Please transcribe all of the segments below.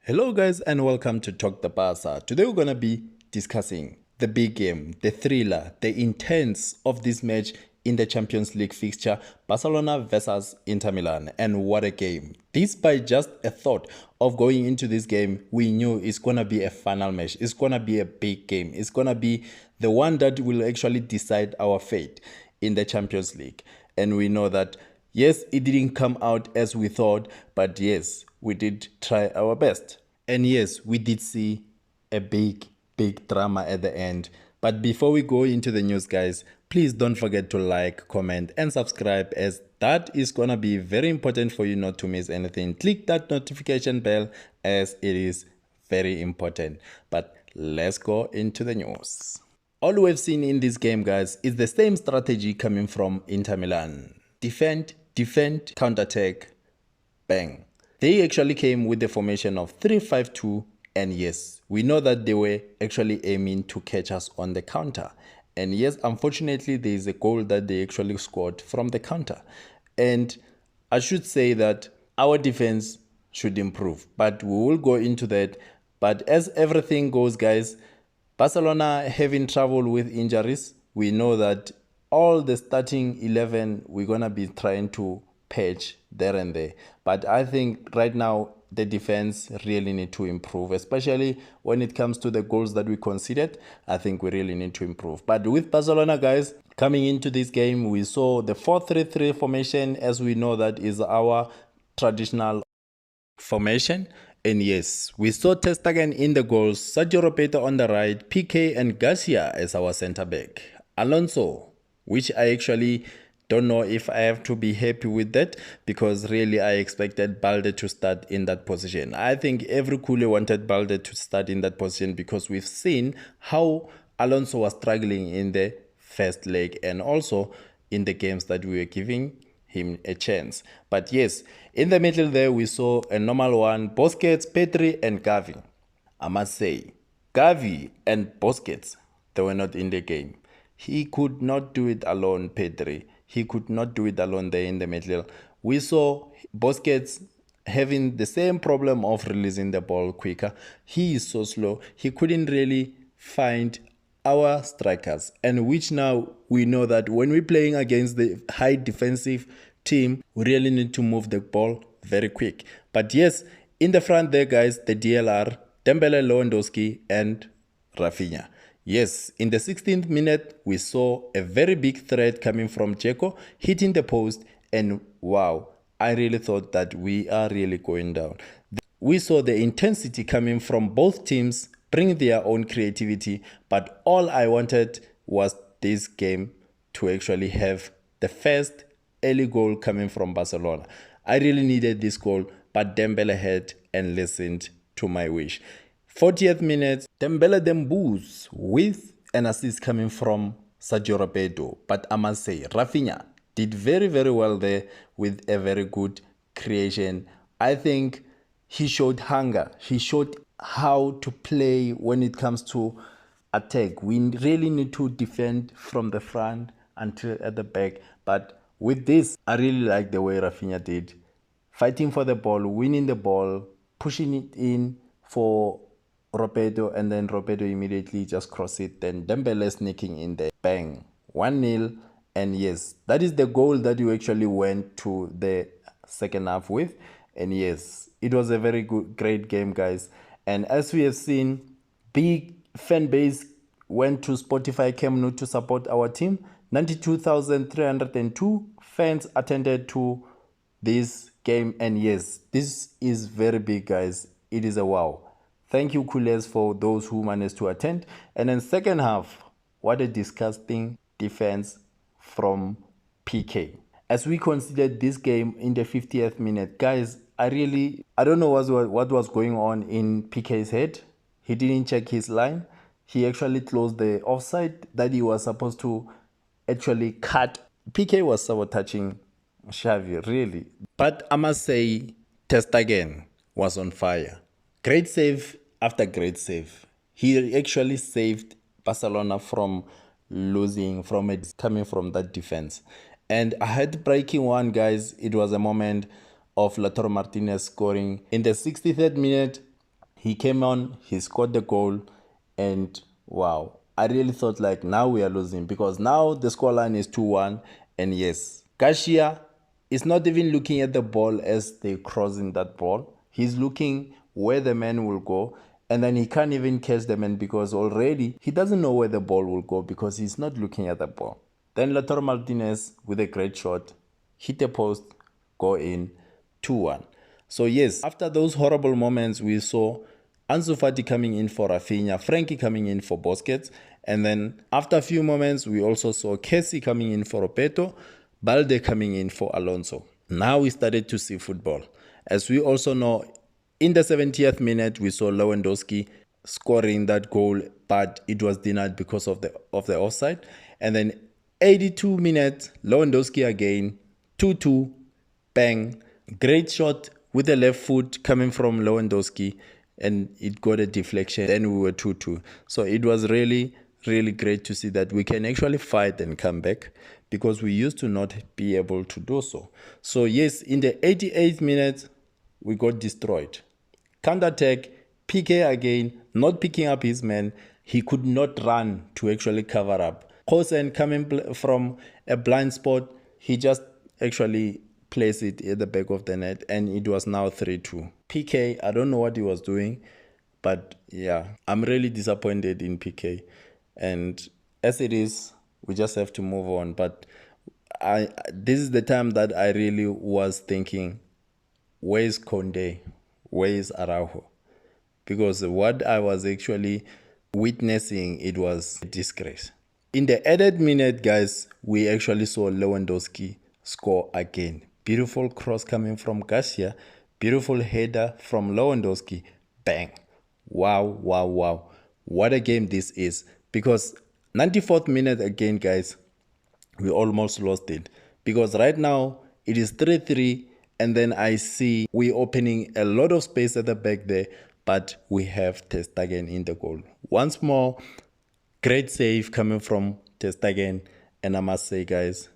Hello guys and welcome to Talk the Barca. Today we're going to be discussing the big game, the thriller, the intense of this match in the Champions League fixture, Barcelona versus Inter Milan. And what a game. Despite just a thought of going into this game, we knew it's going to be a final match. It's going to be a big game. It's going to be the one that will actually decide our fate in the Champions League. And we know that yes, it didn't come out as we thought, but yes, we did try our best. And yes, we did see a big drama at the end. But before we go into the news, guys, please don't forget to like, comment, and subscribe, as that is going to be very important for you not to miss anything. Click that notification bell as it is very important. But let's go into the news. All we've seen in this game, guys, is the same strategy coming from Inter Milan. Defend, counter-attack, bang. They actually came with the formation of 3-5-2, and yes, we know that they were actually aiming to catch us on the counter. And yes, unfortunately, there is a goal that they actually scored from the counter. And I should say that our defense should improve, but we will go into that. But as everything goes, guys, Barcelona having trouble with injuries, we know that all the starting 11 we're going to be trying to patch there and there. But I think right now the defense really need to improve, especially when it comes to the goals that we conceded. I think we really need to improve. But with Barcelona, guys, coming into this game, we saw the 4-3-3 formation, as we know that is our traditional formation. And yes, we saw Ter Stegen in the goals, Sergio Roberto on the right, Pique and Garcia as our center back. Alonso, which I actually don't know if I have to be happy with that, because really I expected Balde to start in that position. I think every coolie wanted Balde to start in that position, because we've seen how Alonso was struggling in the first leg and also in the games that we were giving him a chance. But yes, in the middle there we saw a normal one, Busquets, Pedri and Gavi. I must say, Gavi and Busquets, they were not in the game. He could not do it alone, Pedri. He could not do it alone there in the middle. We saw Busquets having the same problem of releasing the ball quicker. He is so slow. He couldn't really find our strikers, and which now we know that when we're playing against the high defensive team, we really need to move the ball very quick. But yes, in the front there, guys, the DLR, Dembele, Lewandowski and Rafinha. Yes, in the 16th minute, we saw a very big threat coming from Dzeko, hitting the post, and wow, I really thought that we are really going down. We saw the intensity coming from both teams, bring their own creativity, but all I wanted was this game to actually have the first early goal coming from Barcelona. I really needed this goal, but Dembele had and listened to my wish. 40th minute, Dembele Dembooz with an assist coming from Sergio Roberto. But I must say, Rafinha did very well there with a very good creation. I think he showed hunger. He showed how to play when it comes to attack. We really need to defend from the front until at the back. But with this, I really like the way Rafinha did. Fighting for the ball, winning the ball, pushing it in for Roberto, and then Roberto immediately just cross it. Then Dembele sneaking in there. Bang. 1-0. And yes, that is the goal that you actually went to the second half with. And yes, it was a very great game, guys. And as we have seen, big fan base went to Spotify Camp Nou to support our team. 92,302 fans attended to this game. And yes, this is very big, guys. It is a wow. Thank you, Coolers, for those who managed to attend. And then second half, what a disgusting defense from Pique. As we considered this game in the 50th minute, guys, I don't know what was going on in Pique's head. He didn't check his line. He actually closed the offside that he was supposed to actually cut. Pique was sabotaging Xavi, really. But I must say, Ter Stegen was on fire. Great save after great save. He actually saved Barcelona from losing, from it coming from that defense. And a heartbreaking one, guys. It was a moment of Lautaro Martinez scoring in the 63rd minute. He came on, he scored the goal, and wow, I really thought like now we are losing because now the scoreline is 2-1. And yes, Garcia is not even looking at the ball as they're crossing that ball. He's looking where the man will go, and then he can't even catch the man because already he doesn't know where the ball will go because he's not looking at the ball. Then Lautaro Martinez with a great shot, hit the post, go in, 2-1. So yes, after those horrible moments, we saw Ansu Fati coming in for Rafinha, Frankie coming in for Busquets, and then after a few moments, we also saw Kessie coming in for Roberto, Balde coming in for Alonso. Now we started to see football. As we also know, in the 70th minute, we saw Lewandowski scoring that goal, but it was denied because of the offside. And then 82 minutes, Lewandowski again, 2-2, bang, great shot with the left foot coming from Lewandowski, and it got a deflection. Then we were 2-2. So it was really, really great to see that we can actually fight and come back because we used to not be able to do so. So yes, in the 88th minute, we got destroyed. Counter-attack, Pique again, not picking up his man. He could not run to actually cover up. Hosen coming from a blind spot, he just actually placed it at the back of the net, and it was now 3-2. Pique, I don't know what he was doing, but yeah, I'm really disappointed in Pique. And as it is, we just have to move on. But this is the time that I really was thinking, where is Conde? Where is Araujo? Because what I was actually witnessing, it was a disgrace. In the added minute, guys, we actually saw Lewandowski score again. Beautiful cross coming from Garcia. Beautiful header from Lewandowski. Bang. Wow, wow, wow. What a game this is. Because 94th minute again, guys, we almost lost it. Because right now, it is 3-3. And then I see we opening a lot of space at the back there. But we have Ter Stegen in the goal. Once more, great save coming from Ter Stegen. And I must say, guys,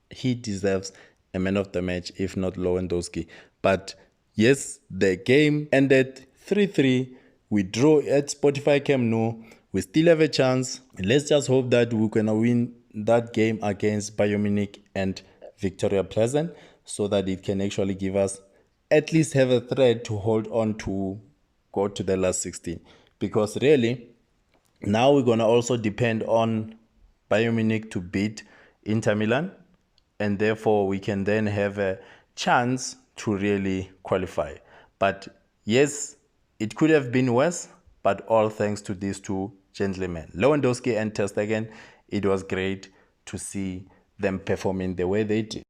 he deserves a man of the match, if not Lewandowski. But yes, the game ended 3-3. We draw at Spotify Camp Nou. We still have a chance. Let's just hope that we're going to win that game against Bayern Munich and Victoria Pleasant so that it can actually give us at least have a thread to hold on to go to the last 16. Because really, now we're going to also depend on Bayern Munich to beat Inter Milan, and therefore we can then have a chance to really qualify. But yes, it could have been worse, but all thanks to these two gentlemen, Lewandowski and Ter Stegen. It was great to see them performing the way they did.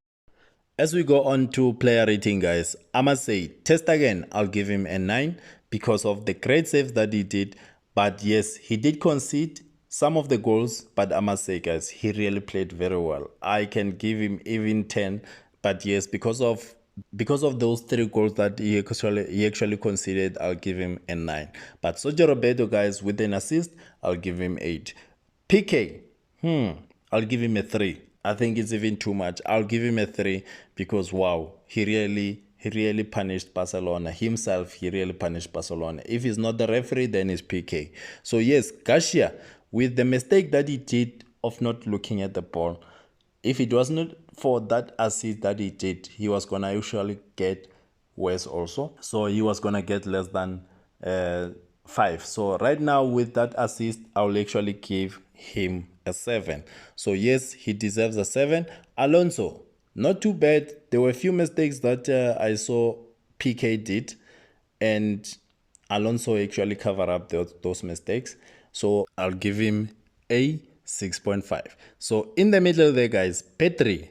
As we go on to player rating, guys, I must say, Ter Stegen, I'll give him a 9 because of the great saves that he did. But yes, he did concede some of the goals, but I must say, guys, he really played very well. I can give him even 10, but yes, because of those 3 goals that he actually conceded, I'll give him a 9. But Sergio Roberto, guys, with an assist, I'll give him 8. Pique, I'll give him a 3. I think it's even too much. I'll give him a 3 because wow, he really punished Barcelona himself. He really punished Barcelona. If he's not the referee, then it's Pique. So yes, Garcia, with the mistake that he did of not looking at the ball, if it was not for that assist that he did, he was gonna actually get worse also. So he was gonna get less than 5. So right now with that assist, I will actually give him a 7. So yes, he deserves a 7. Alonso, not too bad. There were a few mistakes that I saw Pique did, and Alonso actually covered up those mistakes. So I'll give him a 6.5. So in the middle there, guys, Pedri,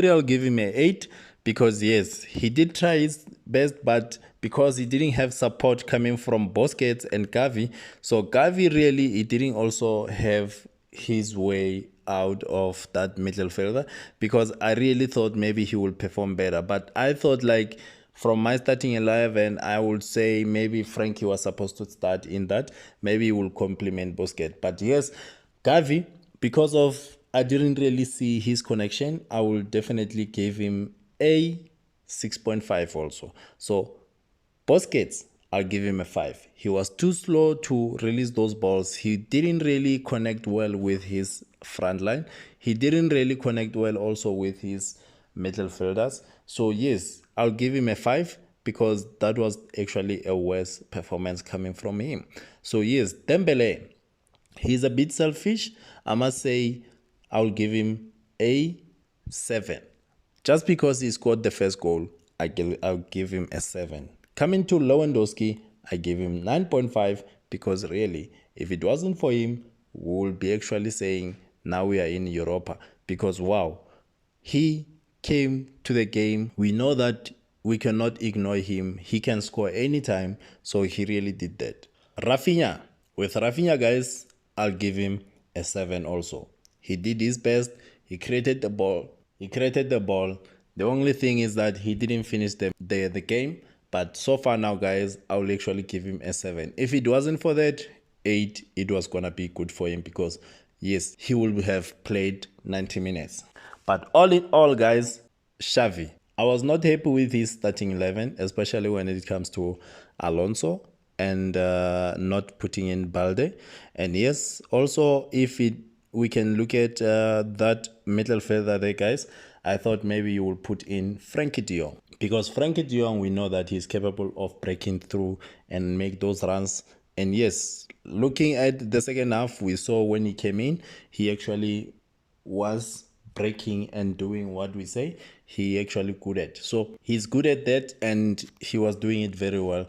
I'll give him a 8 because yes, he did try his best, but because he didn't have support coming from Busquets and Gavi, so Gavi really, he didn't also have his way out of that midfielder because I really thought maybe he would perform better. But I thought like from my starting 11, I would say maybe Frankie was supposed to start in that. Maybe he will complement Busquets. But yes, Gavi, because of I didn't really see his connection, I will definitely give him a 6.5 also. So Busquets, I'll give him a 5. He was too slow to release those balls. He didn't really connect well with his front line. He didn't really connect well also with his midfielders. So yes, I'll give him a 5 because that was actually a worse performance coming from him. So yes, Dembele, he's a bit selfish. I must say I'll give him a 7. Just because he scored the first goal, I'll give him a 7. Coming to Lewandowski, I give him 9.5 because really, if it wasn't for him, we would be actually saying now we are in Europa because wow, he came to the game. We know that we cannot ignore him. He can score anytime, so he really did that. Rafinha. With Rafinha, guys, I'll give him a 7 also. He did his best. He created the ball. He created the ball. The only thing is that he didn't finish the game. But so far now, guys, I will actually give him a 7. If it wasn't for that, 8, it was going to be good for him because, yes, he would have played 90 minutes. But all in all, guys, Xavi. I was not happy with his starting 11, especially when it comes to Alonso and not putting in Balde. And yes, also if we can look at that midfielder there, guys, I thought maybe you will put in Frankie de Jong. Because Frankie de Jong, we know that he's capable of breaking through and make those runs. And yes, looking at the second half, we saw when he came in, he actually was breaking and doing what we say he actually good at. So he's good at that and he was doing it very well.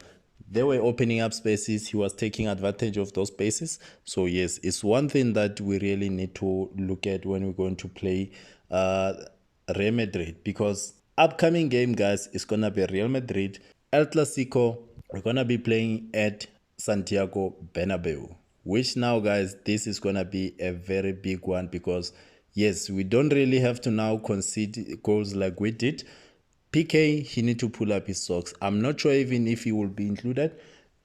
They were opening up spaces. He was taking advantage of those spaces. So yes, it's one thing that we really need to look at when we're going to play Real Madrid, because upcoming game, guys, is gonna be Real Madrid El Clasico. We're gonna be playing at Santiago Bernabeu, which now, guys, this is gonna be a very big one because yes, we don't really have to now concede goals like we did. Pique, he need to pull up his socks. I'm not sure even if he will be included.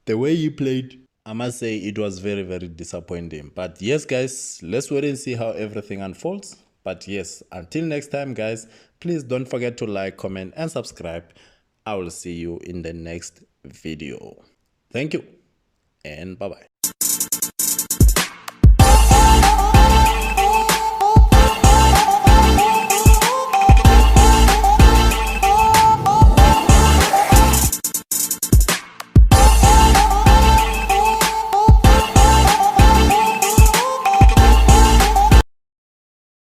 The way he played, I must say it was very, very disappointing. But yes, guys, let's wait and see how everything unfolds. But yes, until next time, guys, please don't forget to like, comment, and subscribe. I will see you in the next video. Thank you, and bye-bye.